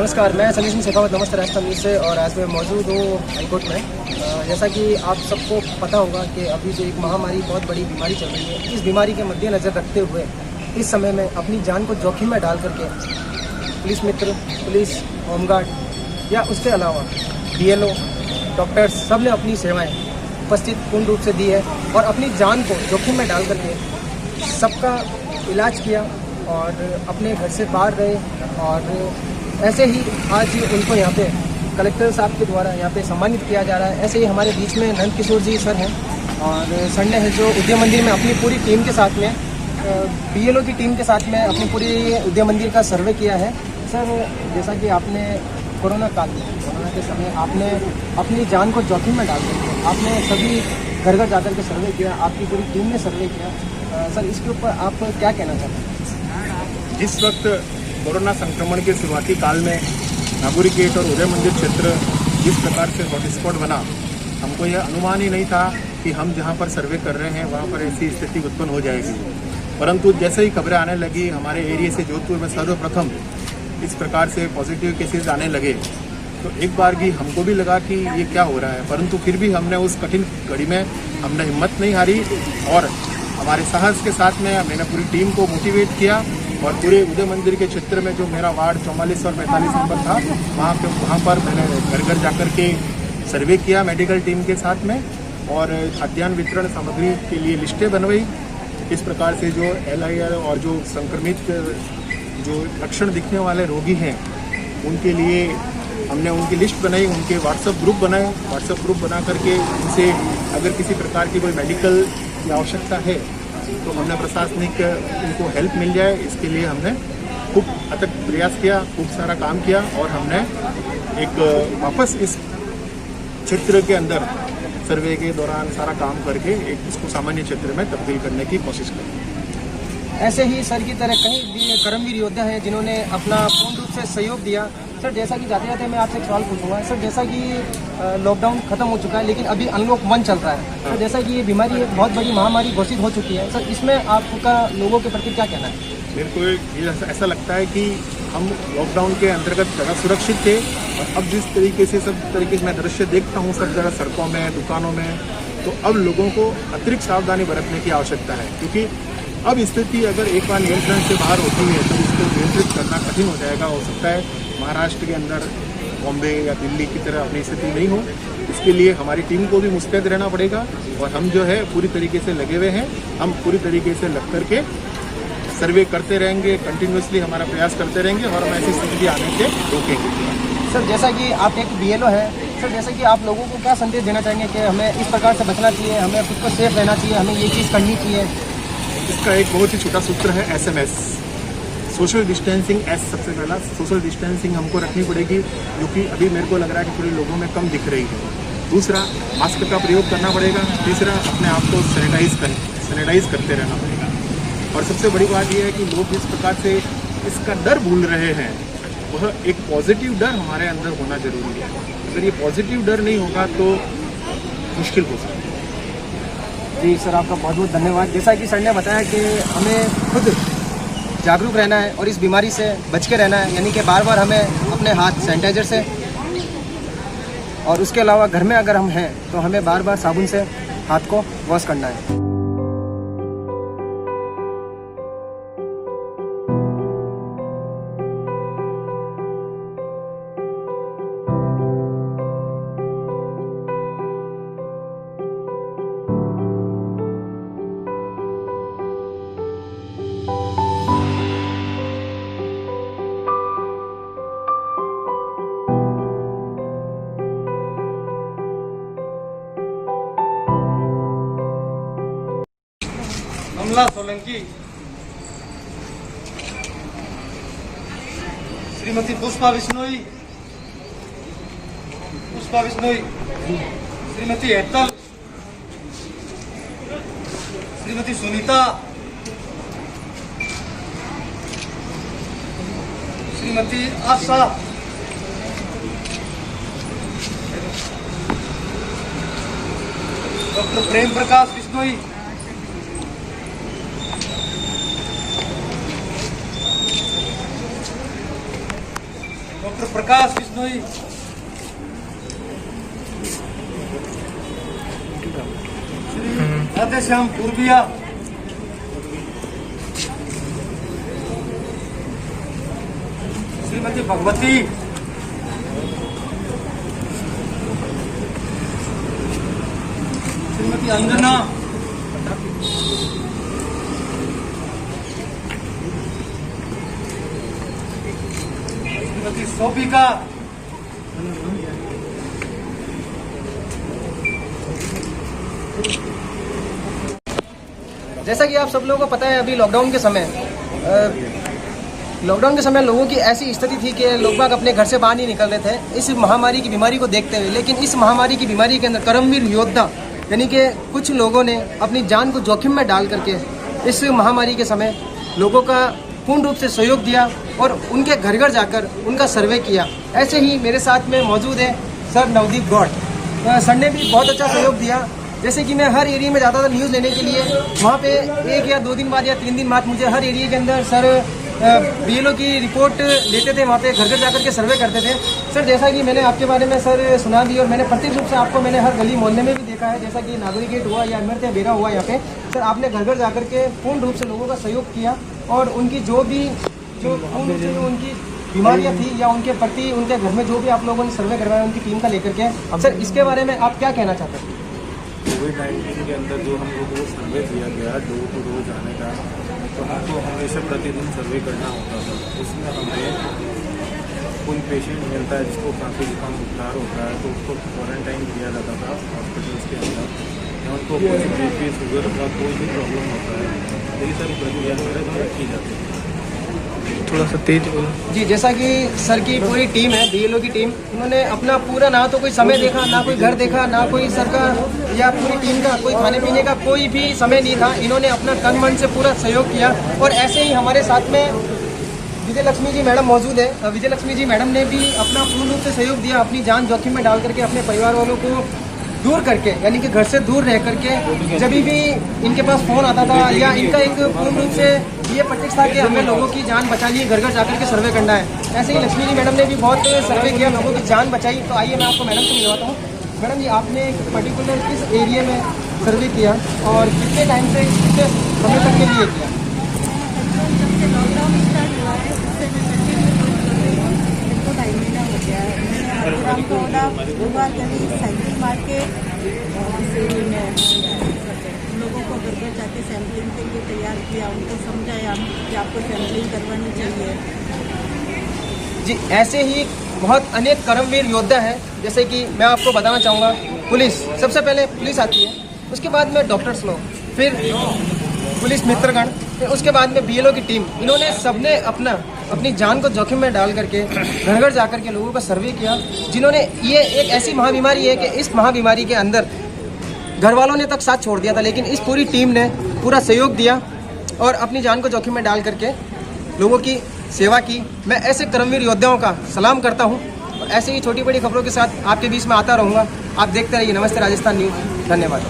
नमस्कार, मैं संजय सिंह शेखावत नमस्ते राजस्थान न्यूज़ से। और आज मैं मौजूद हूँ हाईकोर्ट में। जैसा कि आप सबको पता होगा कि अभी जो एक महामारी, बहुत बड़ी बीमारी चल रही है, इस बीमारी के मद्देनज़र रखते हुए इस समय में अपनी जान को जोखिम में डाल करके पुलिस मित्र, पुलिस, होमगार्ड या उसके अलावा BLO, डॉक्टर्स, सब ने अपनी सेवाएँ उपस्थित पूर्ण रूप से दी है और अपनी जान को जोखिम में डाल करके सबका इलाज किया और अपने घर से बाहर रहे। और ऐसे ही आज उनको यहाँ पे कलेक्टर साहब के द्वारा यहाँ पे सम्मानित किया जा रहा है। ऐसे ही हमारे बीच में नंद किशोर जी सर हैं और संडे है जो उद्यम मंदिर में अपनी पूरी टीम के साथ में BLO की टीम के साथ में अपनी पूरी उद्यम मंदिर का सर्वे किया है। सर, जैसा कि आपने कोरोना काल में, कोरोना के समय आपने अपनी जान को जोखिम में डाल करके आपने सभी घर घर जाकर के सर्वे किया, आपकी पूरी टीम ने सर्वे किया। सर, इसके ऊपर आप क्या कहना चाहते हैं? जिस वक्त कोरोना संक्रमण के शुरुआती काल में नागुरी गेट और उदय मंदिर क्षेत्र जिस प्रकार से हॉटस्पॉट बना, हमको यह अनुमान ही नहीं था कि हम जहां पर सर्वे कर रहे हैं वहां पर ऐसी स्थिति उत्पन्न हो जाएगी। परंतु जैसे ही खबरें आने लगी, हमारे एरिया से जोधपुर में सर्वप्रथम इस प्रकार से पॉजिटिव केसेस आने लगे, तो एक बार भी हमको भी लगा कि ये क्या हो रहा है। परंतु फिर भी हमने उस कठिन घड़ी में हमने हिम्मत नहीं हारी और हमारे साहस के साथ में मैंने पूरी टीम को मोटिवेट किया और पूरे उदय मंदिर के क्षेत्र में जो मेरा वार्ड 44 और 45 नंबर था, वहाँ पर मैंने घर घर जाकर के सर्वे किया मेडिकल टीम के साथ में और खाद्यान्न वितरण सामग्री के लिए लिस्टें बनवाई। इस प्रकार से जो LIR और जो संक्रमित जो लक्षण दिखने वाले रोगी हैं उनके लिए हमने उनकी लिस्ट बनाई, उनके व्हाट्सएप ग्रुप बनाए। व्हाट्सएप ग्रुप बना करके उनसे अगर किसी प्रकार की कोई मेडिकल की आवश्यकता है तो हमने प्रशासनिक उनको हेल्प मिल जाए, इसके लिए हमने खूब अथक प्रयास किया, खूब सारा काम किया और हमने एक वापस इस क्षेत्र के अंदर सर्वे के दौरान सारा काम करके एक इसको सामान्य क्षेत्र में तब्दील करने की कोशिश की। ऐसे ही सर की तरह कई कर्मवीर योद्धा हैं जिन्होंने अपना पूर्ण रूप से सहयोग दिया। सर, जैसा कि जाते जाते मैं आपसे एक सवाल पूछूंगा। सर, जैसा कि लॉकडाउन खत्म हो चुका है लेकिन अभी अनलॉक 1 चल रहा है, तो जैसा कि ये बीमारी एक बहुत बड़ी महामारी घोषित हो चुकी है, सर इसमें आपका लोगों के प्रति क्या कहना है? मेरे को ये ऐसा लगता है कि हम लॉकडाउन के अंतर्गत ज़्यादा सुरक्षित थे और अब जिस तरीके से सब तरीके से मैं दृश्य देखता हूँ सब जगह सड़कों में, दुकानों में, तो अब लोगों को अतिरिक्त सावधानी बरतने की आवश्यकता है। क्योंकि अब स्थिति अगर एक बार नियंत्रण से बाहर होती है तो इसको नियंत्रित करना कठिन हो जाएगा। हो सकता है महाराष्ट्र के अंदर, बॉम्बे या दिल्ली की तरह अपनी स्थिति नहीं हो। इसके लिए हमारी टीम को भी मुस्तैद रहना पड़ेगा और हम जो है पूरी तरीके से लगे हुए हैं। हम पूरी तरीके से लग करके सर्वे करते रहेंगे, कंटिन्यूसली हमारा प्रयास करते रहेंगे और हम ऐसी स्थिति आने से रोकेंगे। सर, जैसा कि आप एक BLO है, सर जैसा कि आप लोगों को क्या संदेश देना चाहेंगे कि हमें इस प्रकार से बचना चाहिए, हमें खुद को सेफ रहना चाहिए, हमें ये चीज़ करनी चाहिए? इसका एक बहुत ही छोटा सूत्र है SMS, सोशल डिस्टेंसिंग। सबसे पहला सोशल डिस्टेंसिंग हमको रखनी पड़ेगी, जो कि अभी मेरे को लग रहा है कि थोड़ी लोगों में कम दिख रही है। दूसरा, मास्क का प्रयोग करना पड़ेगा। तीसरा, अपने आप को सैनिटाइज करते रहना पड़ेगा। और सबसे बड़ी बात यह है कि लोग जिस प्रकार से इसका डर भूल रहे हैं, वह एक पॉजिटिव डर हमारे अंदर होना जरूरी है। अगर ये पॉजिटिव डर नहीं होगा तो मुश्किल हो सकता है। जी सर, आपका बहुत बहुत धन्यवाद। जैसा कि सर ने बताया कि हमें खुद जागरूक रहना है और इस बीमारी से बच के रहना है, यानी कि बार बार हमें अपने हाथ सैनिटाइजर से, और उसके अलावा घर में अगर हम हैं तो हमें बार बार साबुन से हाथ को वॉश करना है। कमला सोलंकी, श्रीमती पुष्पा बिश्नोई, श्रीमती हेतल, श्रीमती सुनीता, श्रीमती आशा, डॉक्टर प्रेम प्रकाश बिश्नोई, डॉक्टर प्रकाश बिश्नोई, श्री राधेश्याम पूर्विया, श्रीमती भगवती, श्रीमती अंजना, श्रीमती शोभिका, जैसा कि आप सब लोगों को पता है, अभी लॉकडाउन के समय लोगों की ऐसी स्थिति थी कि लोग बाग अपने घर से बाहर नहीं निकल रहे थे इस महामारी की बीमारी को देखते हुए। लेकिन इस महामारी की बीमारी के अंदर कर्मवीर योद्धा यानी कि कुछ लोगों ने अपनी जान को जोखिम में डाल करके इस महामारी के समय लोगों का पूर्ण रूप से सहयोग दिया और उनके घर घर जाकर उनका सर्वे किया। ऐसे ही मेरे साथ में मौजूद है सर नवदीप गौड़। सर ने भी बहुत अच्छा सहयोग दिया। जैसे कि मैं हर एरिया में जाता था न्यूज़ लेने के लिए, वहाँ पे 1 या 2 दिन बाद या 3 दिन बाद मुझे हर एरिया के अंदर सर BLO की रिपोर्ट लेते थे, वहाँ पे घर घर जाकर के सर्वे करते थे। सर जैसा कि मैंने आपके बारे में सर सुना भी और मैंने प्रत्यक्ष रूप से आपको मैंने हर गली मोहल्ले में भी देखा है, जैसा कि नागरी गेट हुआ या अमृत या बेरा हुआ, यहाँ पे सर आपने घर घर जाकर के पूर्ण रूप से लोगों का सहयोग किया और उनकी जो पूर्ण रूप से उनकी बीमारियाँ थी या उनके प्रति उनके घर में जो भी आप लोगों ने सर्वे करवाया उनकी टीम का लेकर के, सर इसके बारे में आप क्या कहना चाहते हैं? कोविड-19 के अंदर जो हम लोगों को सर्वे दिया गया डोर टू डोर जाने का, तो हमको हमेशा प्रतिदिन सर्वे करना होता था। उसमें हमें कोई पेशेंट मिलता है जिसको काफ़ी जुकाम बुखार होता है तो उसको क्वारंटाइन किया जाता था हॉस्पिटल्स के अंदर, या उनको कोई BP शुगर का कोई भी प्रॉब्लम होता है, यही सारी प्रक्रिया जो है रखी जाती है। थोड़ा सा तेज बोलो जी। जैसा कि सर की पूरी टीम है, BLO की टीम, उन्होंने अपना पूरा ना तो कोई समय देखा, ना कोई घर देखा, ना कोई सर का या पूरी टीम का कोई खाने पीने का कोई भी समय नहीं था। इन्होंने अपना तन मन से पूरा सहयोग किया और ऐसे ही हमारे साथ में विजय लक्ष्मी जी मैडम मौजूद है। विजय लक्ष्मी जी मैडम ने भी अपना पूर्ण रूप से सहयोग दिया, अपनी जान जोखिम में डाल करके अपने परिवार वालों को दूर करके यानी कि घर से दूर रह करके जब भी इनके पास फ़ोन आता था या इनका एक पूर्ण रूप से ये प्रत्यक्ष था कि हमें लोगों की जान बचानी है, घर घर जाकर के सर्वे करना है। ऐसे ही लक्ष्मी जी मैडम ने भी बहुत सर्वे किया, लोगों की जान बचाई। तो आइए मैं आपको मैडम से मिलवाता हूँ। मैडम जी, आपने पर्टिकुलर किस एरिया में सर्वे किया और कितने टाइम से कितने समय तक के लिए किया? जब से लॉकडाउन स्टार्ट हुआ है उससे मैं कंटिन्यू 2.5 महीना हो गया है। मैंने पूरा गली साइकिल मार के लोगों को घर घर जाके सैम्पलिंग के लिए तैयार किया, उनको समझाया कि आपको सैम्पलिंग करवानी चाहिए। जी, ऐसे ही बहुत अनेक कर्मवीर योद्धा हैं। जैसे कि मैं आपको बताना चाहूँगा, पुलिस सबसे पहले पुलिस आती है, उसके बाद में डॉक्टर्स लोग, फिर पुलिस मित्रगण, फिर उसके बाद में BLO की टीम। इन्होंने सबने अपनी जान को जोखिम में डाल करके घर घर जाकर के लोगों का सर्वे किया, जिन्होंने ये एक ऐसी महाबीमारी है कि इस महाबीमारी के अंदर घर वालों ने तक साथ छोड़ दिया था, लेकिन इस पूरी टीम ने पूरा सहयोग दिया और अपनी जान को जोखिम में डाल करके लोगों की सेवा की। मैं ऐसे कर्मवीर योद्धाओं का सलाम करता हूँ और ऐसे ही छोटी बड़ी खबरों के साथ आपके बीच में आता रहूँगा। आप देखते रहिए नमस्ते राजस्थान न्यूज़। धन्यवाद।